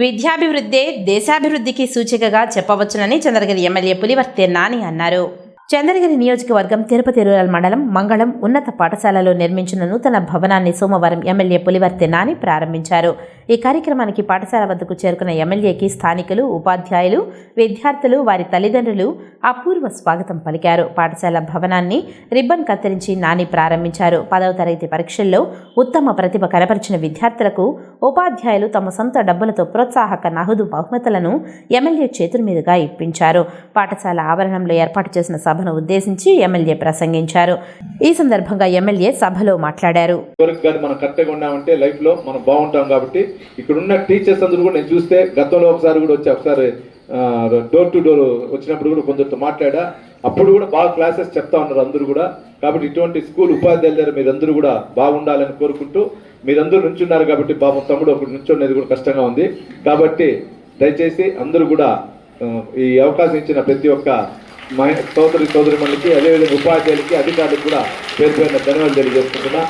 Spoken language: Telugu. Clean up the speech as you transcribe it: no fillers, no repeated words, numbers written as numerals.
విద్యాభివృద్ధే దేశాభివృద్ధికి సూచికగా చెప్పవచ్చునని చంద్రగిరి ఎమ్మెల్యే పులివర్తె నాని అన్నారు. చంద్రగిరి నియోజకవర్గం తిరుపతి రూరల్ మండలం మంగళం ఉన్నత పాఠశాలలో నిర్మించిన నూతన భవనాన్ని సోమవారం ఎమ్మెల్యే పులివర్తె నాని ప్రారంభించారు. ఈ కార్యక్రమానికి పాఠశాల వద్దకు చేరుకున్న ఎమ్మెల్యేకి స్థానికులు, ఉపాధ్యాయులు, విద్యార్థులు, వారి తల్లిదండ్రులు అపూర్వ స్వాగతం పలికారు. పాఠశాల భవనాన్ని రిబ్బన్ కత్తిరించి నాని ప్రారంభించారు. 10వ తరగతి పరీక్షల్లో ఉత్తమ ప్రతిభ కనపరిచిన విద్యార్థులకు ఉపాధ్యాయులు తమ సొంత డబ్బులతో ప్రోత్సాహక నగదు బహుమతులను ఎమ్మెల్యే చేతుల మీదుగా ఇప్పించారు. పాఠశాల ఆవరణంలో ఏర్పాటు చేసిన సభను ఉద్దేశించి ఎమ్మెల్యే ప్రసంగించారు. ఈ సందర్భంగా ఎమ్మెల్యే సభలో మాట్లాడారు. మనం కరెక్ట్గా ఉన్నామంటే లైఫ్ లో మనం బాగుంటాం కాబట్టి ఇక్కడ ఉన్న టీచర్స్ అందరూ కూడా నేను చూస్తే గతంలో ఒకసారి డోర్ టు డోర్ వచ్చినప్పుడు కూడా కొందరితో మాట్లాడా. అప్పుడు కూడా బాగా క్లాసెస్ చెప్తా ఉన్నారు అందరూ కూడా. కాబట్టి ఇటువంటి స్కూల్ ఉపాధ్యాయుల దగ్గర మీరందరూ కూడా బాగుండాలని కోరుకుంటూ మీరందరూ నుంచున్నారు కాబట్టి బాబు తమ్ముడు ఒకటి నుంచునేది కూడా కష్టంగా ఉంది. కాబట్టి దయచేసి అందరూ కూడా ఈ అవకాశం ఇచ్చిన ప్రతి ఒక్క సోదరిమణులకి, అదేవిధంగా ఉపాధ్యాయులకి, అధికారులకు కూడా పేరు పేరున ధన్యవాదాలు తెలియజేసుకుంటున్నా.